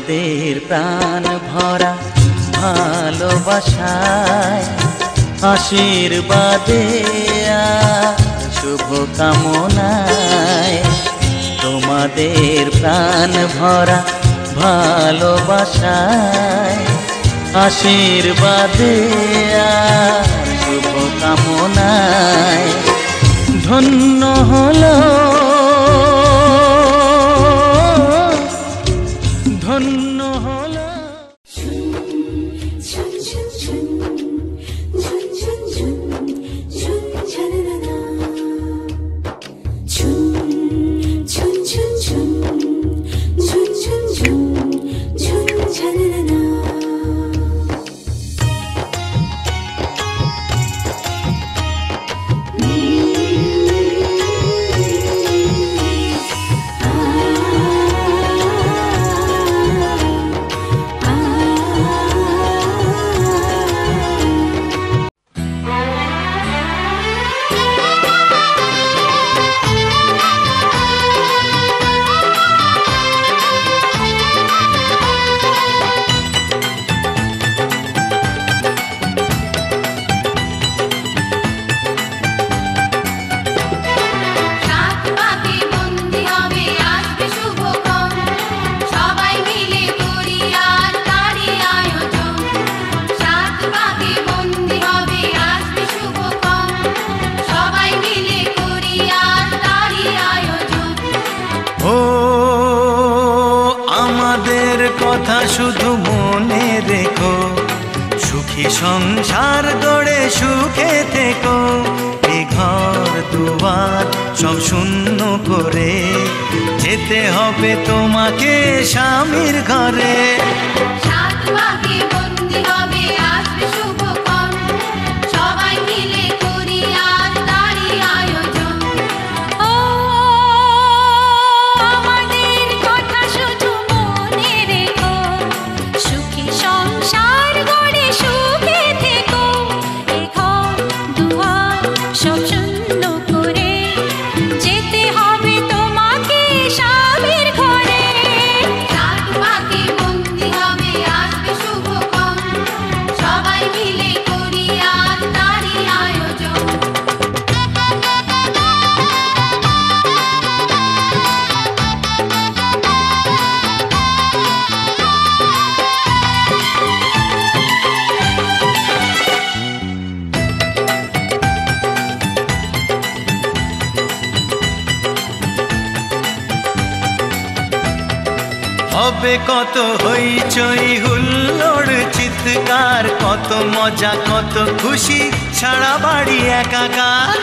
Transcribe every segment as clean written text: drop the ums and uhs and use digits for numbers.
তোমাদের প্রাণ ভরা ভালোবাসায় আশীর্বাদে আর শুভ কামনায়, তোমাদের প্রাণ ভরা ভালোবাসায় আশীর্বাদে আর শুভ কামনায় ধন্য হলো ধন্য হলো। কথা শুধু মনে রেখো, সুখী সংসার গড়ে সুখে থেকো। এ ঘর দুয়ার সব শূন্য করে যেতে হবে তোমাকে স্বামীর ঘরে। হবে কত হইচই হুল্লোড় চিৎকার, কত মজা কত খুশি সারা বাড়ি একাকার।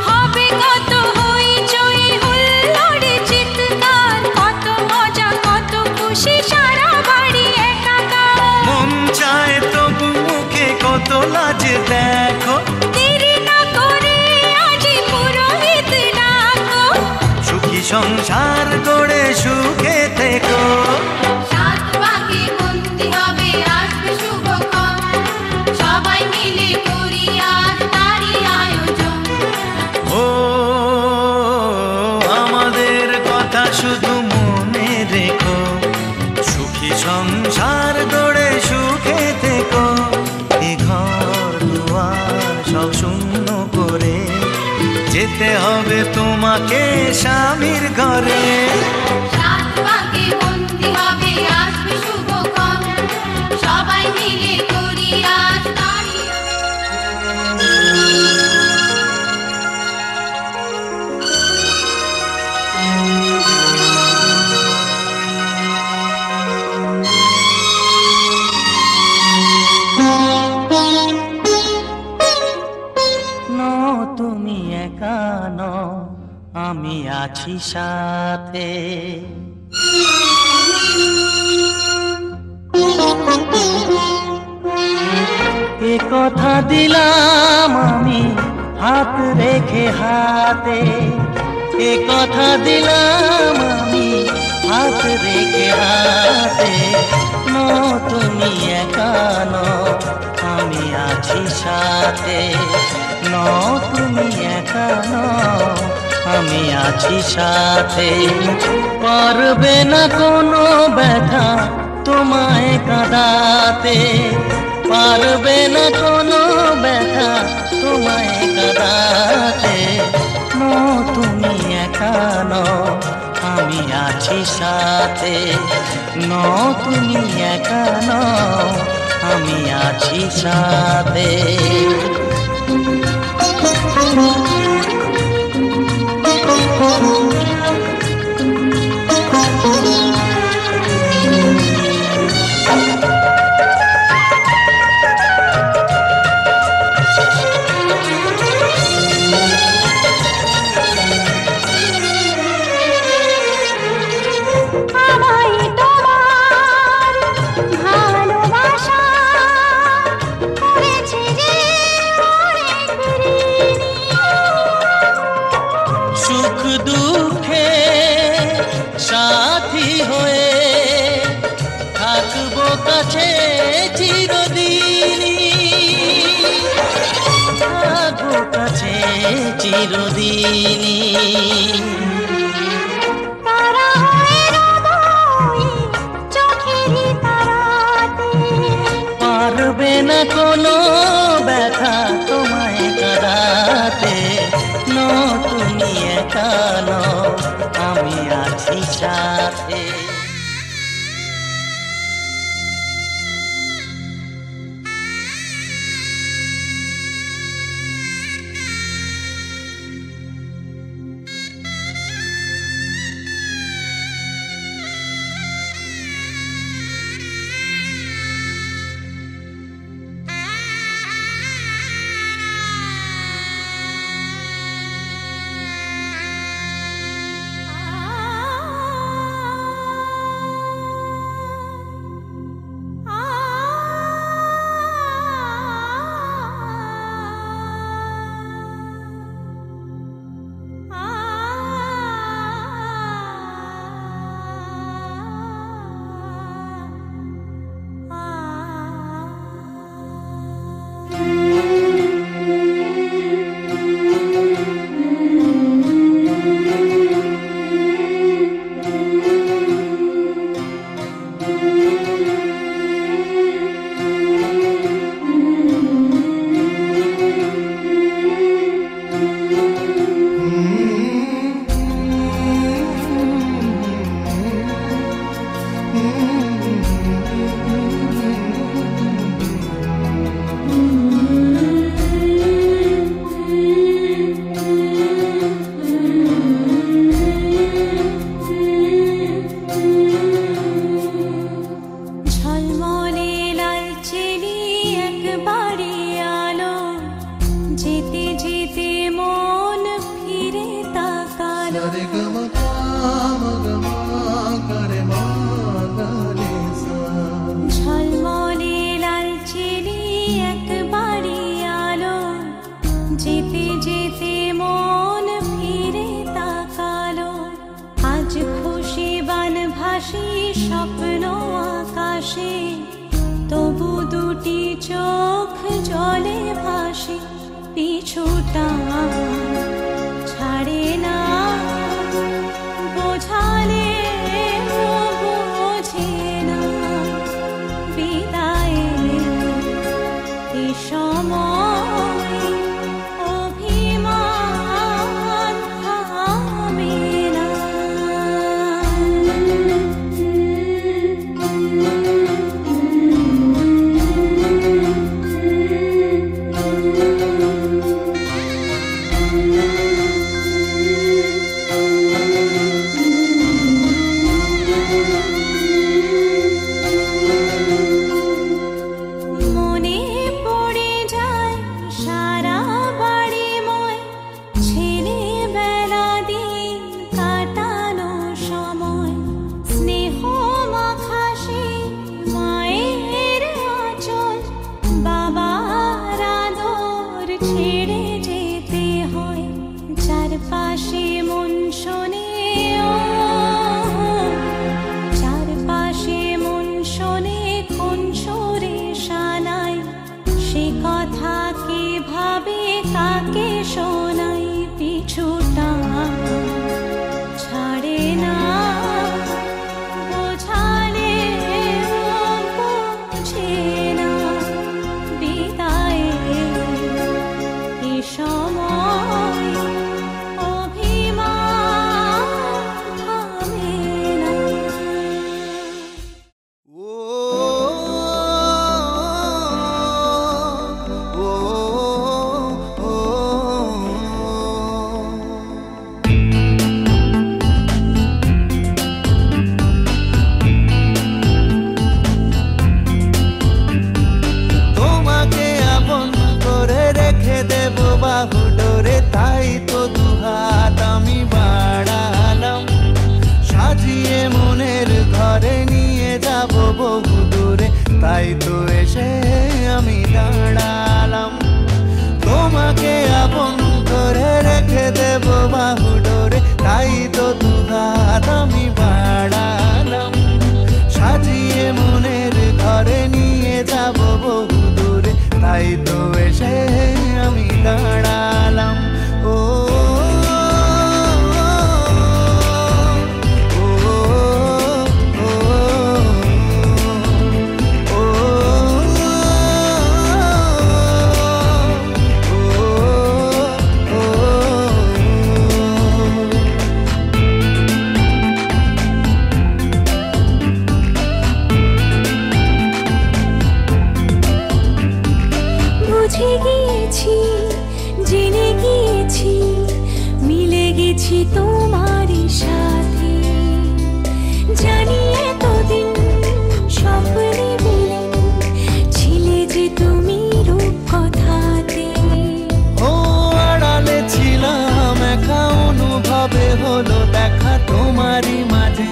হবে কত হইচই হুল্লোড় চিৎকার, কত মজা কত খুশি সারা বাড়ি একাকার। মন চায় তবু মুখে কত লাজ দেখো, সংসার গড়ে সুখে থেকো। ও আমাদের কথা শুধু মনে রেখো, সুখী সংসার গড়ে সুখে থেকো। এ ঘর দুয়ার সব শূন্য করে যেতে হবে তোমাকে স্বামীর ঘরে। তুমি একা নও, আমি আছি সাথে। এ কথা দিলাম আমি হাত রেখে হাতে, এ কথা দিলাম আমি হাত রেখে হাতে। তুমি একা নও, আমি আছি সাথে। তুমি একা নও, আমি আছি সাথে। পারবে না কোনো ব্যথা তোমায় কাঁদাতে, পারবে না কোনো ব্যথা তোমায় কাঁদাতে। তুমি একা নও, আমি আছি সাথে। তুমি একা নও, আমি আছি সাথে। সুখ দুঃখে সাথী হয়ে থাকবো কাছে চিরদিনই, থাকবো কাছে চিরদিনই। পারবে না কোনো ব্যথা তোমায় কাঁদাতে। তুমি একা নও, আমি আছি সাথে। ঝলমলে লাল চিনি একবারই আলো, যেতে যেতে মন ফিরে তাকালো। আজ খুশি বানভাসি স্বপ্ন আকাশে, তবু দুটি চোখ জলে ভাসে। পিছুটা ছাড়ে না, বোঝালে বোঝে না। বিদায় এ সময় অভিমান থামে না। না বোঝালে বোঝে না বিদায় এ সময় অভিমান থামে না। তোমাকে আপন করে রেখে দেব বাহু ডোরে, তাই তো দুহাত আমি বাড়ালাম। সাজিয়ে মনের ঘরে নিয়ে যাব বহু দূরে, তাই তো এসে আমি দাঁড়ালাম। তোমাকে আপন করে রেখে দেব বাহু ডোরে, তাই তো দুহাত আমি বাড়ালাম। সাজিয়ে মনের ঘরে নিয়ে যাব বহু দূরে, তাই তো এসে আমি দাঁড়ালাম। ও বুঝে গিয়েছি জেনে গিয়েছি মিলে গেছি তোমারই সাথে, জানি এতদিন স্বপ্নে মিলে ছিলে যে তুমি রূপকথাতে। ও আড়ালে ছিলাম একা, অনুভবে হলো দেখা তোমারই মাঝে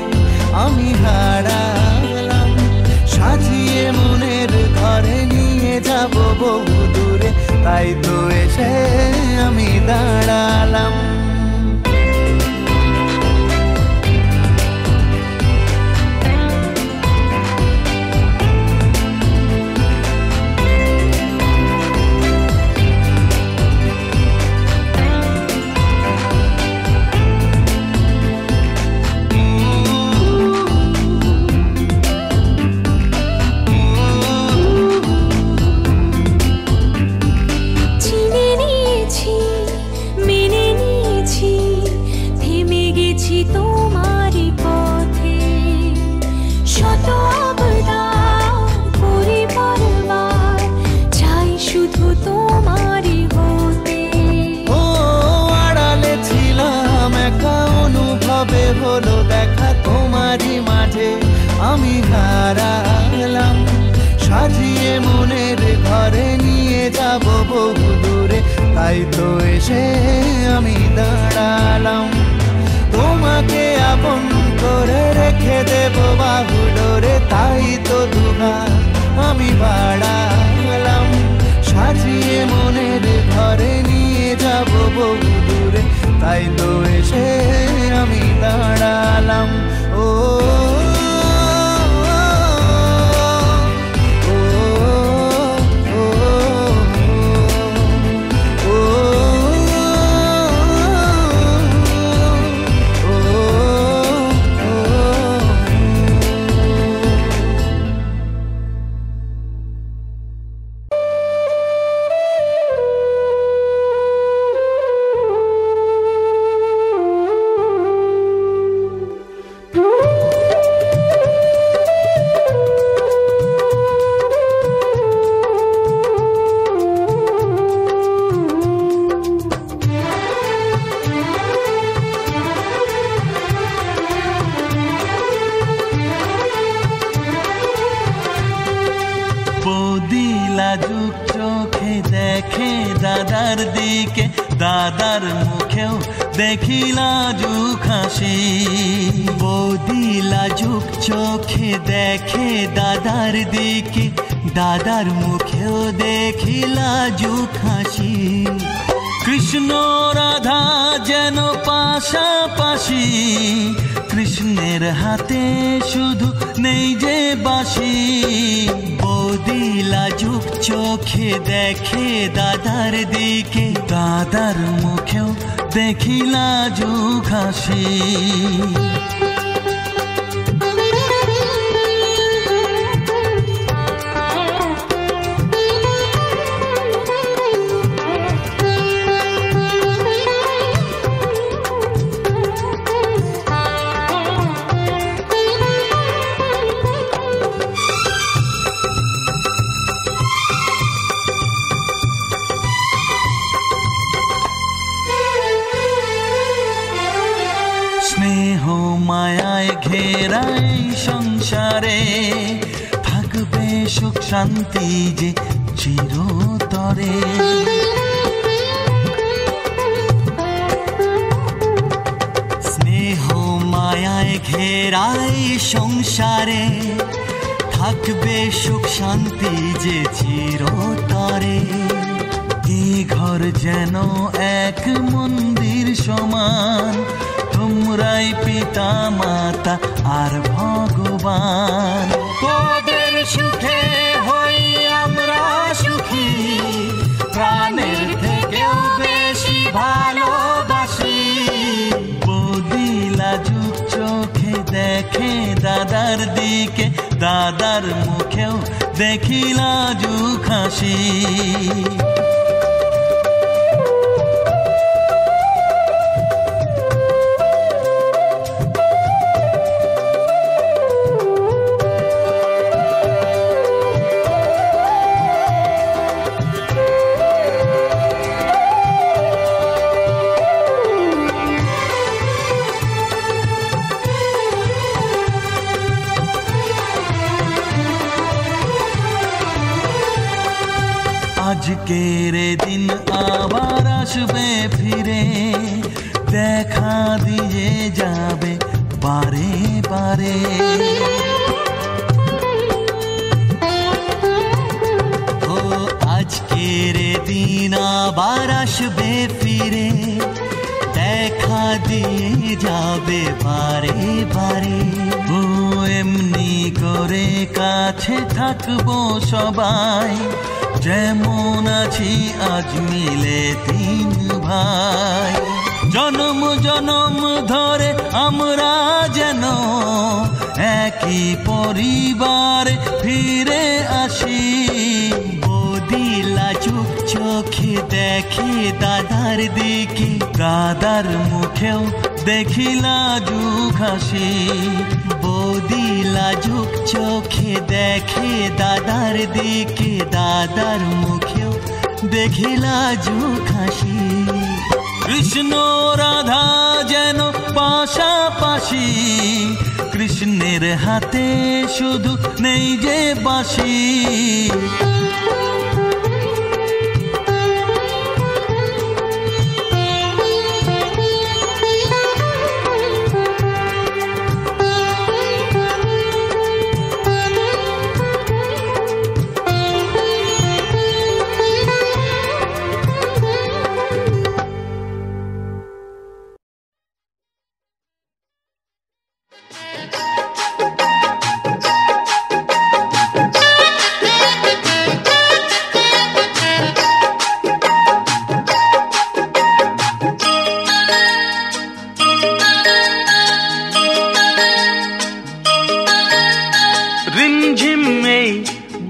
আমি হারালাম। সাজিয়ে মনের ঘরে নিয়ে যাব বহু দূরে, তাই তো এসে আমি দাঁড়ালাম। চিনে নিয়েছি মেনে নিয়েছি থেমে গেছি তোমারই পথে, শত আবদার করি বারবার চাই শুধু তোমারই হতে। ও আড়ালে ছিলাম একা, অনুভবে হলো দেখা তোমারই মাঝে আমি হারালাম। সাজিয়ে মনের ঘরে নিয়ে যাব বহু দূরে, তাই তো এসে আমি দাঁড়ালাম। তোমাকে আপন করে রেখে দেব বাহু ডোরে, তাই তো দুহাত আমি বাড়ালাম। সাজিয়ে মনের ঘরে নিয়ে যাব বহু দূরে, তাই তো এসে আমি দাঁড়ালাম। ও লাজুক চোখে দেখে দাদার দিকে, দাদার মুখেও দেখি লাজুক হাসি। বৌদি লাজুক চোখে দেখে দাদার দিকে, দাদার মুখেও দেখি লাজুক হাসি। কৃষ্ণ রাধা যেন পাশাপাশি, কৃষ্ণের হাতে শুধু নেই যে বাঁশি। বৌদি লাজুক চোখে দেখে দাদার দিকে, দাদার মুখেও দেখি লাজুক হাসি। ঘেরা এই সংসারে থাকবে সুখ শান্তি যে চিরতরে। স্নেহ মায়ায় ঘেরা এই সংসারে থাকবে সুখ শান্তি যে চিরতরে। এই ঘর যেন এক মন্দির সমান, তোমরাই পিতা মাতা আর ভগবান। তোদের সুখে হই আমরা সুখী, প্রাণের থেকেও বেশি ভালোবাসি। বৌদি লাজুক চোখে দেখে দাদার দিকে, দাদার মুখেও দেখি লাজুক হাসি। আজকের দিন আবার আসবে ফিরে, দেখা দিয়ে যাবে বারে বারে। ও আজকের দিন আবার আসবে ফিরে, দেখা দিয়ে যাবে বারে বারে। ও এমনি করে কাছে থাকবো সবাই, যেমন আছি আজ মিলে তিন ভাই। জনম জনম ধরে আমরা যেন একই পরিবারে ফিরে আসি। বৌদি লাজুক চোখে দেখে দাদার দিকে, দাদার মুখেও দেখি লাজুক হাসি। বৌদি লাজুক চোখে দেখে দাদার দিকে, দাদার মুখেও দেখি লাজুক হাসি। কৃষ্ণ রাধা যেন পাশাপাশি, কৃষ্ণের হাতে শুধু নেই যে বাঁশি।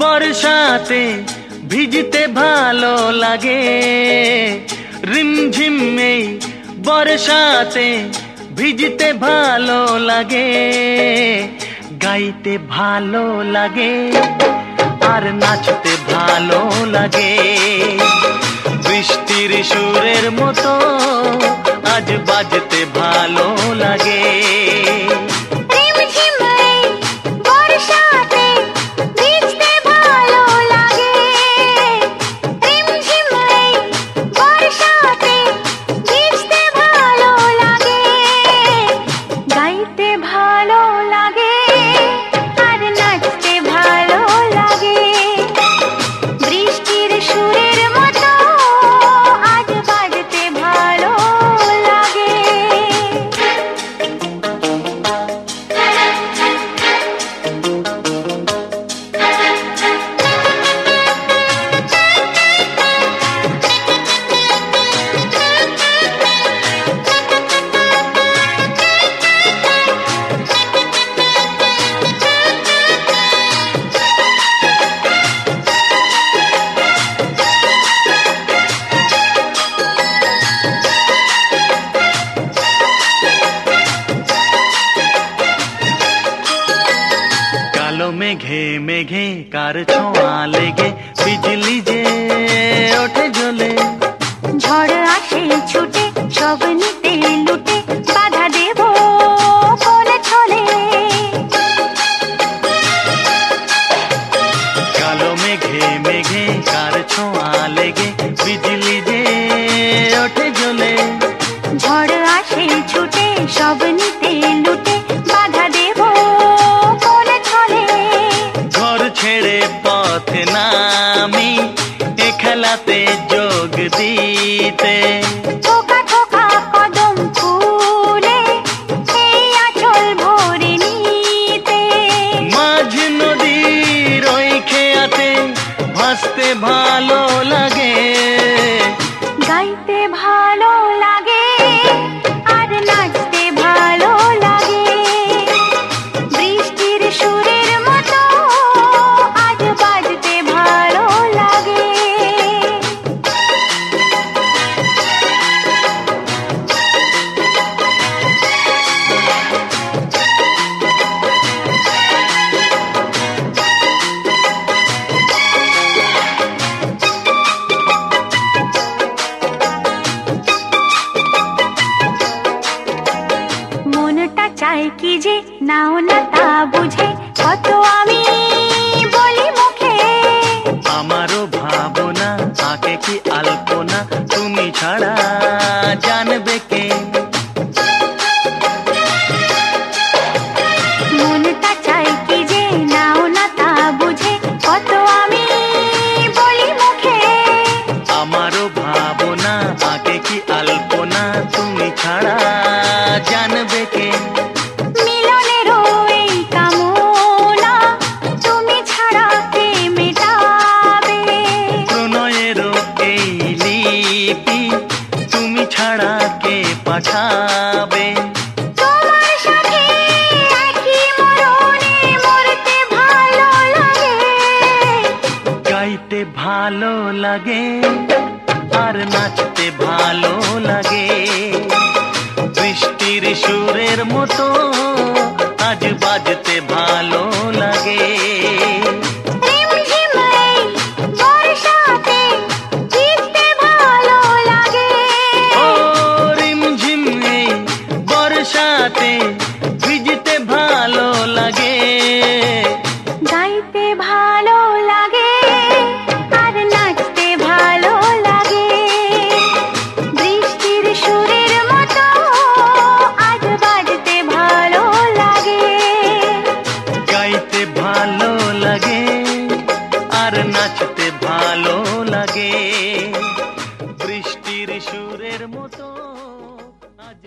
বর্ষাতে ভিজতে ভালো লাগে, রিমঝিম এই বর্ষাতে ভিজতে ভালো লাগে। গাইতে ভালো লাগে আর নাচতে ভালো লাগে। বৃষ্টির সুরের মতো আজ বাজতে ভালো লাগে। মেঘে মেঘে কার ছোঁয়া লেগে বিজলি যে ওঠে জ্বলে। ঝড় আসে ছুটে সব নিতে লুটে, বাধা দেব কোন ছলে। ভালো লাগে, গাইতে ভালো লাগে আর নাচতে ভালো লাগে, বৃষ্টির সুরের মতো আজ বাজতে ভালো লাগে। মনটা চায় কি যে নাও না তা বুঝে, কত আমি বলি মুখে। আমারও ভাবনা আঁকে কি আলপনা, তুমি ছাড়া জানবে কে। মনটা চায় কি যে নাও না তা বুঝে, কত আমি বলি মুখে। আমারও ভাবনা আঁকে কি আলপনা, তুমি ছাড়া জানবে কে। মিলনেরও এই কামনা তুমি ছাড়া কে মেটাবে, প্রণয়েরও এই লিপি তুমি ছাড়া কে পাঠাবে। তোমার সাথে একই মরণে মরতে ভালো লাগে, গাইতে ভালো লাগে আর নাচতে ভালো লাগে, বৃষ্টির সুরের মতো আজ বাজতে ভালো লাগে। রিমঝিম এই বর্ষাতে ভিজতে ভালো লাগে, ও রিমঝিম এই বর্ষাতে ভিজতে ভালো লাগে, গাইতে ভালো লাগে আর নাচতে ভালো লাগে, বৃষ্টির সুরের মতো আজ বাজতে ভালো লাগে। গাইতে ভালো লাগে আর নাচতে ভালো লাগে, বৃষ্টির সুরের মতো আজ।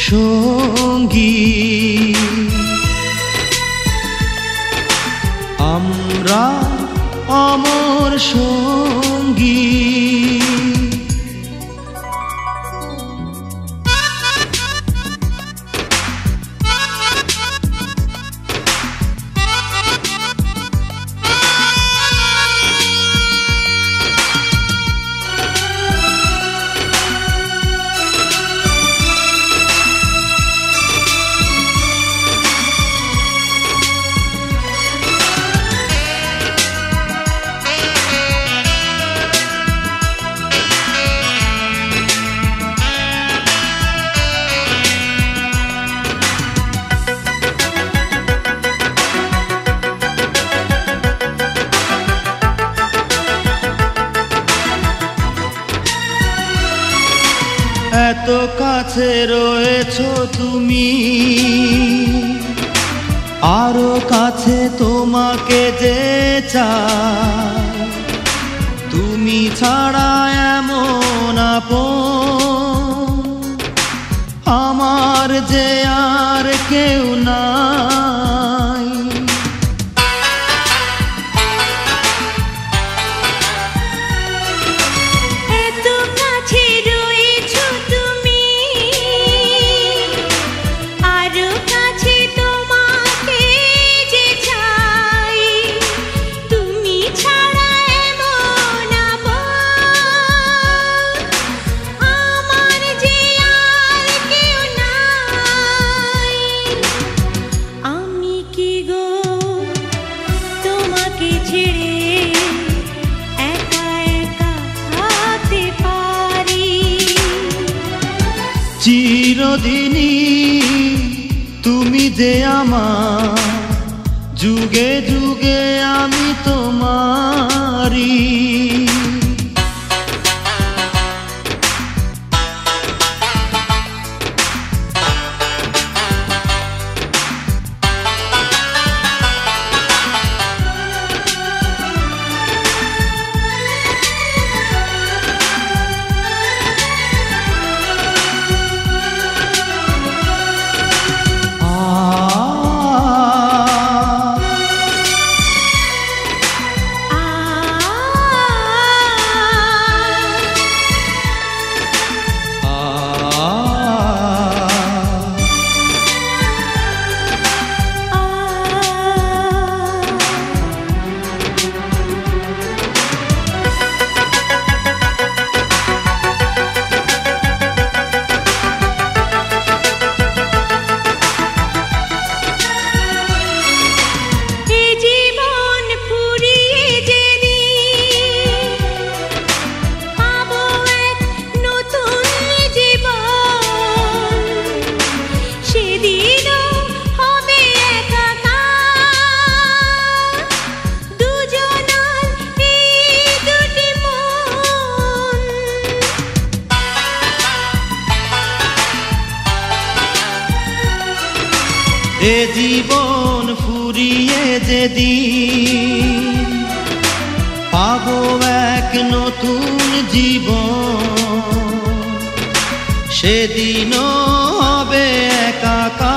সঙ্গী আমরা অমর সঙ্গী। এত কাছে রয়েছো তুমি, আরো কাছে তোমাকে যে চাই, তুমি ছাড়া এমন আপন আমার যে আর কেউ নাই। এত কাছে রয়েছো তুমি, আরো কাছে তোমাকে যে চাই। তুমি ছাড়া এমন আমার যে আর কেউ নাই। আমি কি গো তোমাকে ছেড়ে একা একা থাকতে পারি? চিরদিনই তুমি যে আমার, যুগে যুগে আমি তোমারি। এ জীবন ফুরিয়ে যেদিন পাবো এক নতুন জীবন, সেদিনও হবে একাকার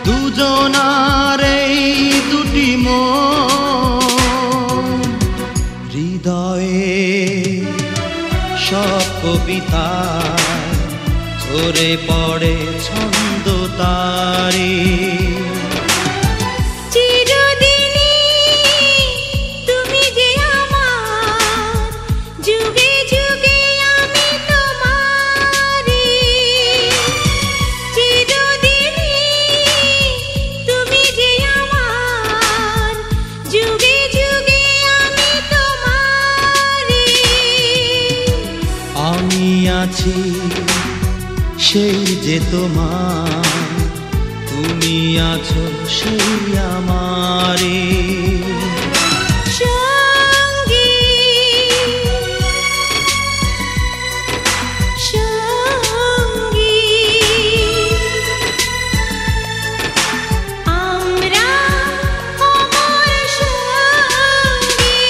দুজনার এই দুটি মন। হৃদয়ে সব কবিতা ঝরে পড়ে ছন্দ তারে। চিরদিনই তুমি যে আমার, যুগে যুগে আমি তোমারি। চিরদিনই তুমি যে আমার, যুগে যুগে আমি তোমারি। আমি আছি সেই যে তোমার, তুমি আছো সেই আমারে। সঙ্গী সঙ্গী আমরা অমর সঙ্গী।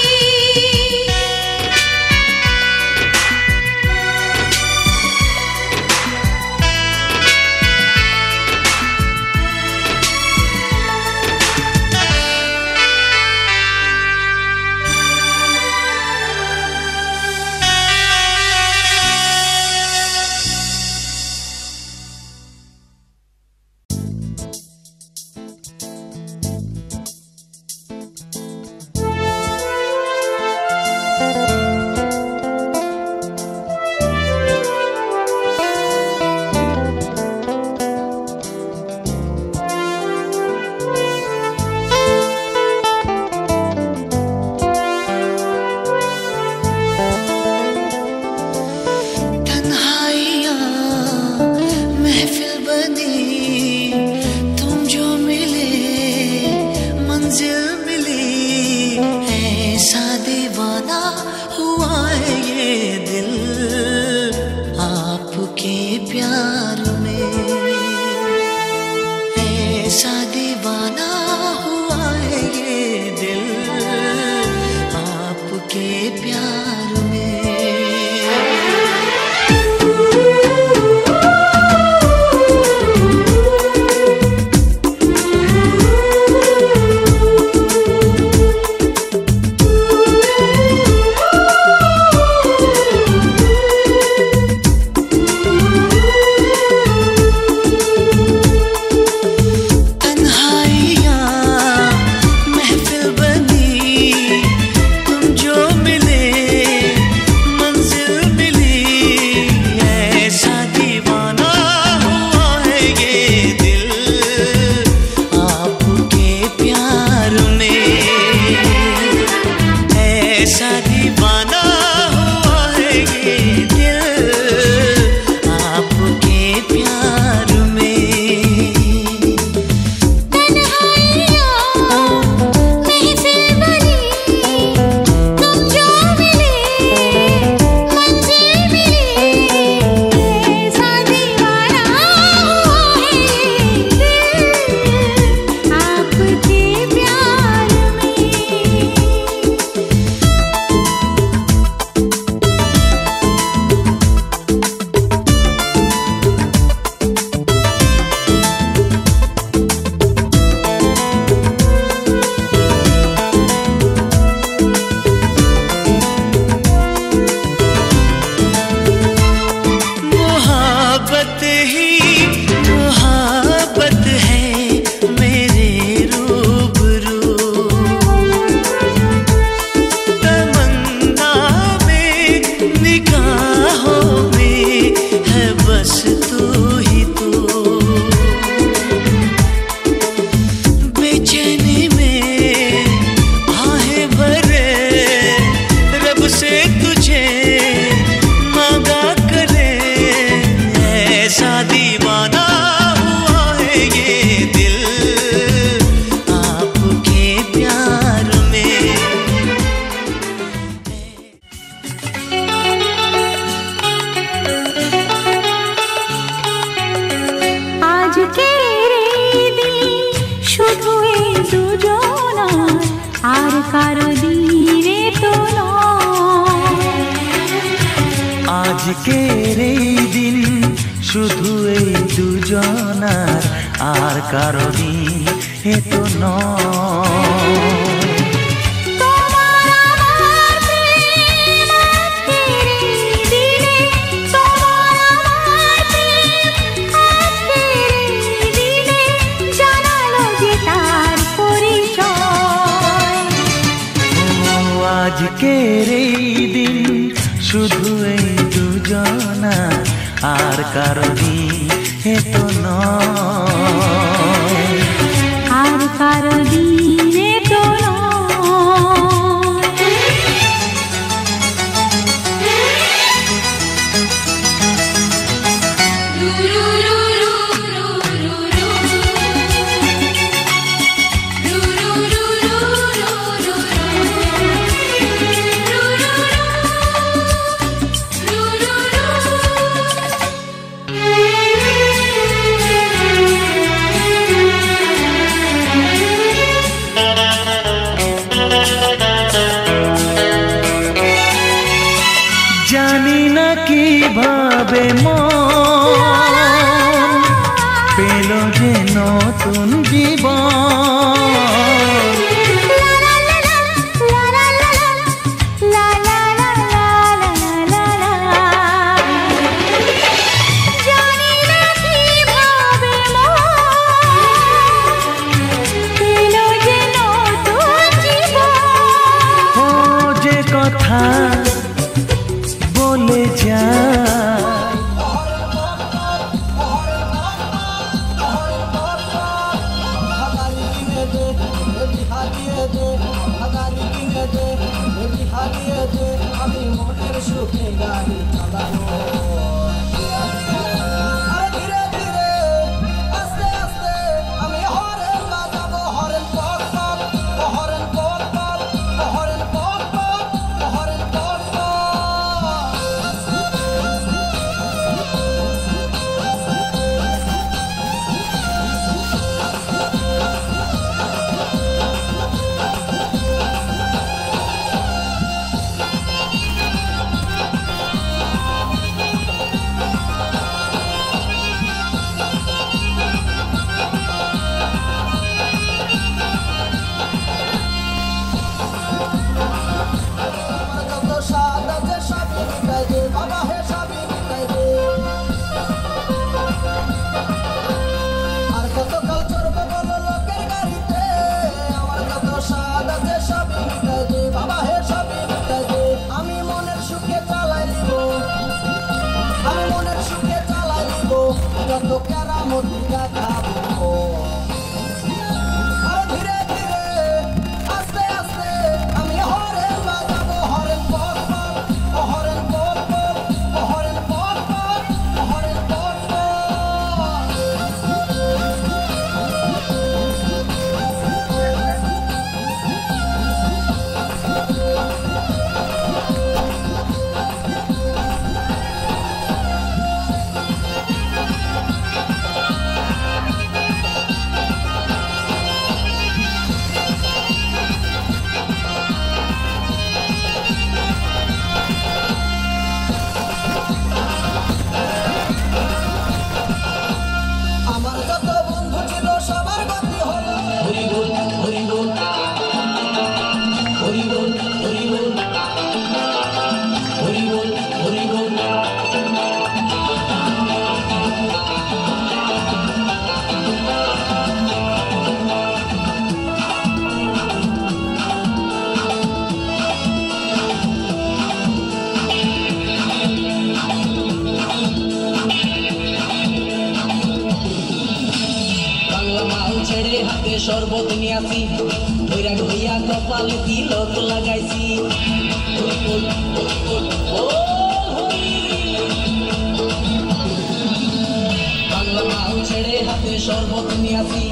से तुझे मांगा करे, ऐसा दीवाना हुआ है ये दिल आपके प्यार में। आज के শুধু এই দুজনার আর কারো দিনে তো নয়। আজকের এই দিন শুধু এই দুজনার আর কারো দিনে তো নয়। আজকের এই দিন শুধু এই দুজনা আর কারো দিনে তো নয়, আর কারো দিনে তো জানি না কিভাবে মন পেল যে নতুন জীবন। ও যে কথা বলে যায় আমি মনের সুখে গাড়ি চালানো। ধীরে ধীরে আস্তে আস্তে আমি হরেন বাজাবো, হরেন পক পক, হরেন পক পক, হরেন পক পক, হরেন পক ধীরে ধীরে আস্তে আস্তে আমি হরেন বাজাবো, হরেন পক পক, হরেন পক পক, হরেন পক পক, হরেন পক শরবত নিয়াছি ধৈরা ধইয়া কপালে তিলক লাগাইছি বাংলা মাল ছেড়ে হাতে শরবত নিয়াছি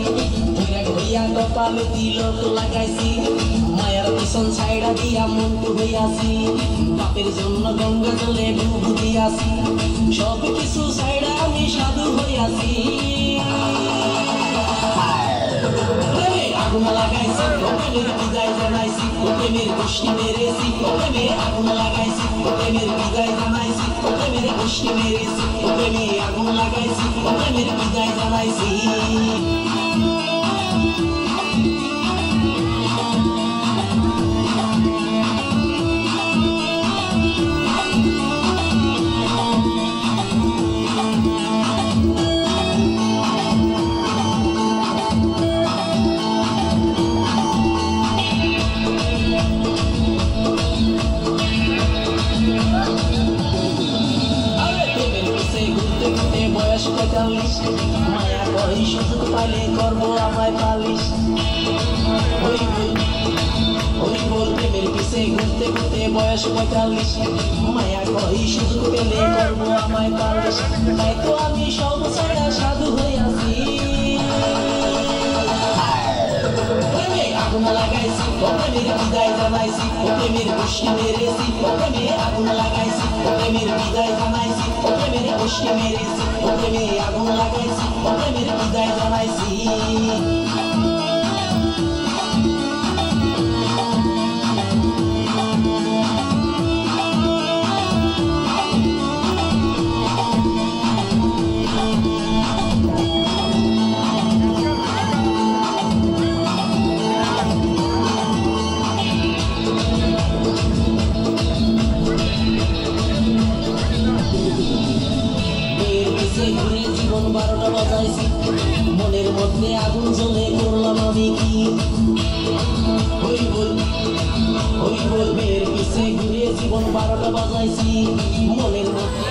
ঘুরিয়া কপালে তিলক লাগাইছি মায়ের পিছন ছাইড়া দিয়া মন্টু হইয়াছি বাপের জন্য গঙ্গা জলে ডুব দিয়াছি সব কিছু ছাইড়া আমি সাধু হইয়াছি আগুন লাগাইছি প্রেমের বিদায় জানাইছি প্রেমের গোষ্ঠী মেরেছি প্রেমে আগুন লাগাইছি প্রেমের বিদায় জানাইছি প্রেমের গোষ্ঠী মেরেছি প্রেমে আগুন লাগাইছি প্রেমের বিদায় জানাইছি বয়স ৪৫ মায়া করি সুযোগ পাইলে করবো আমায় পালিশ ওই বল প্রেমের পিছে ঘুরতে ঘুরতে বয়স ৪৫ মায়া করি সুযোগ পেলে করবো আমায় পালিশ তাই তো আমি সব ছাড়া সাধু হইয়াছি আগুন লাগাইছি প্রেমের বিদায় জানাইছি প্রেমের গোষ্ঠী মেরেছি প্রেমে আগুন লাগাইছি প্রেমের বিদায় জানাইছি প্রেমের গোষ্ঠী মেরেছি প্রেমে আগুন লাগাইছি প্রেমের বিদায় জানাইছি ঘুরে জীবন ১২টা বাজাইছি মনের মধ্যে আগুন জ্বলে করলাম আমি কি ওই বল মেয়ের পিছে ঘুরে জীবন ১২টা বাজাইছি মনের মধ্যে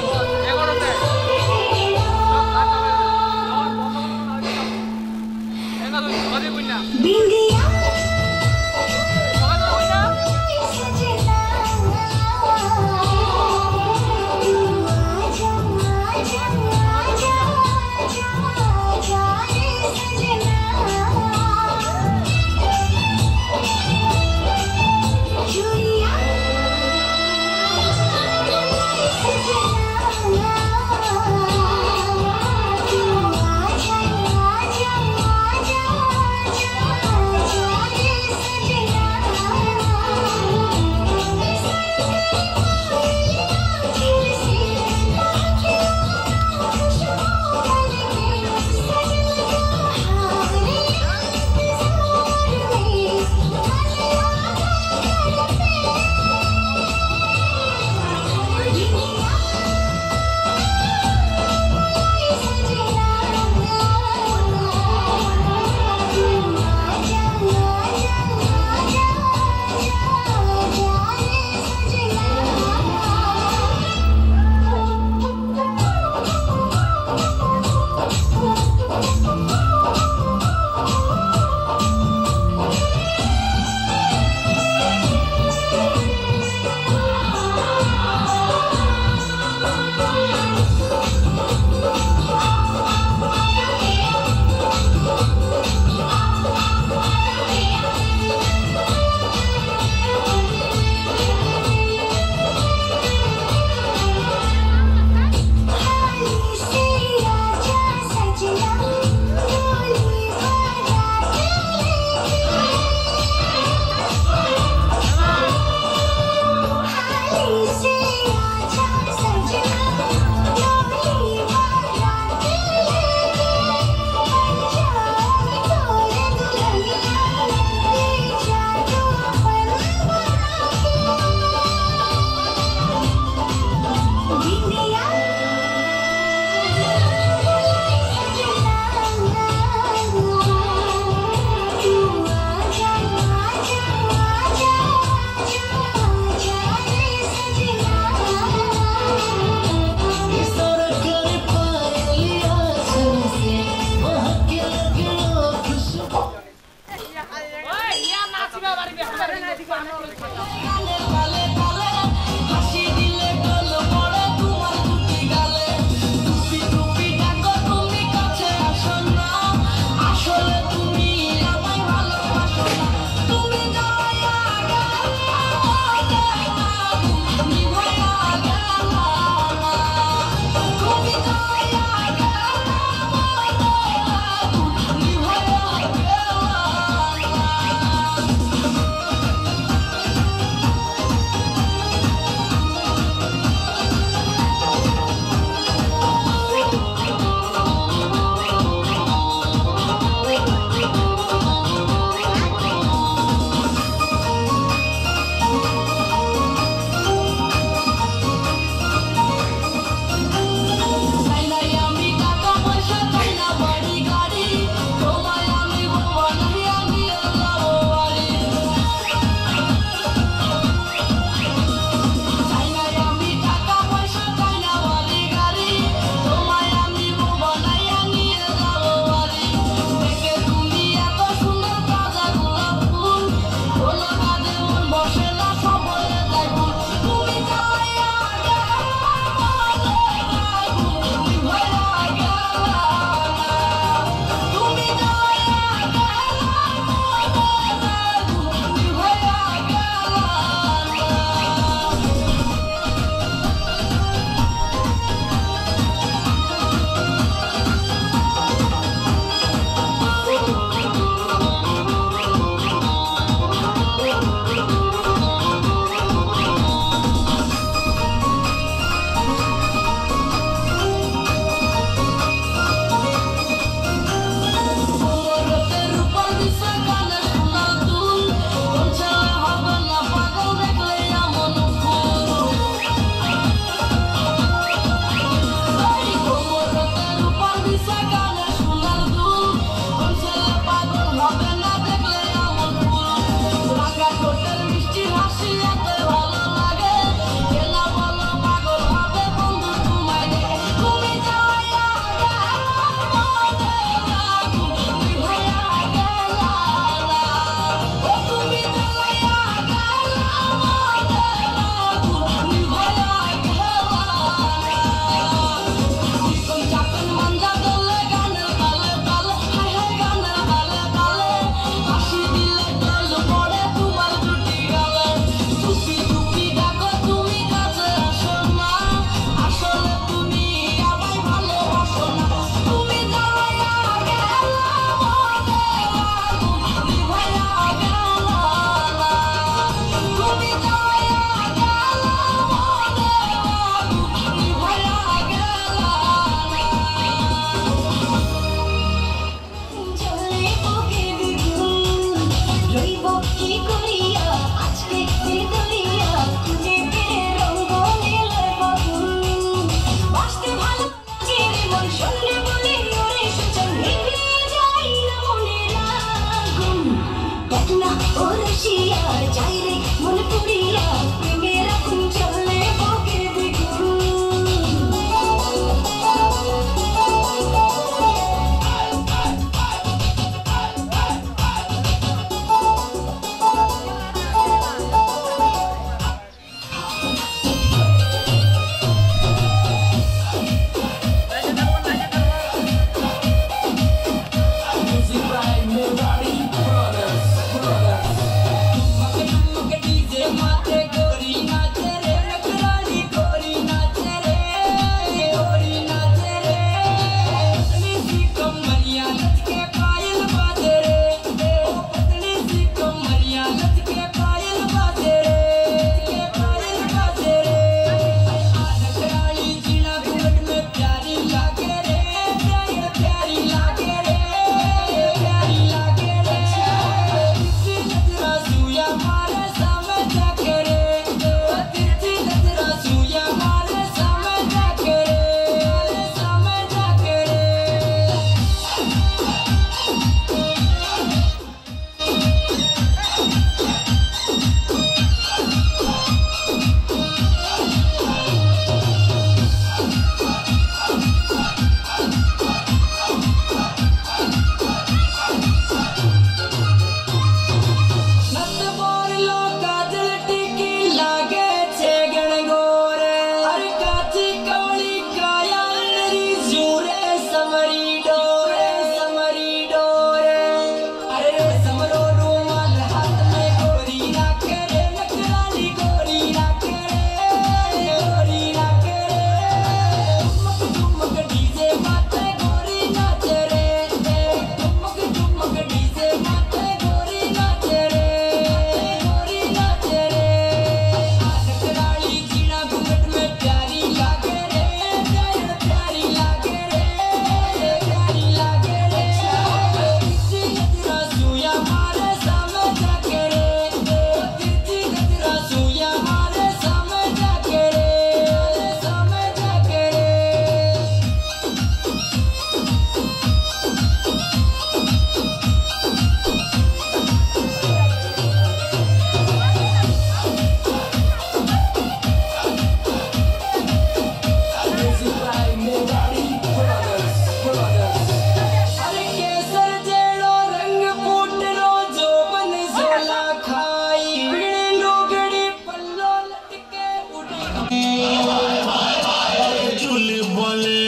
চুলি বলে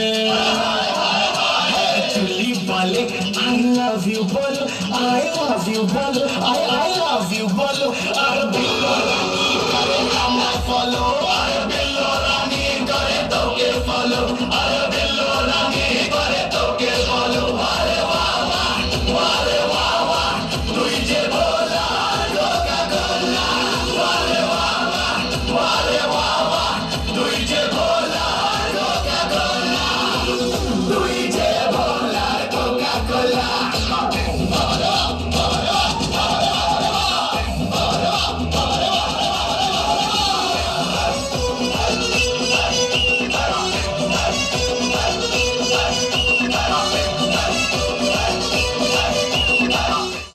চুলি বলে I love you বলো I love you বলো I love you বলো আর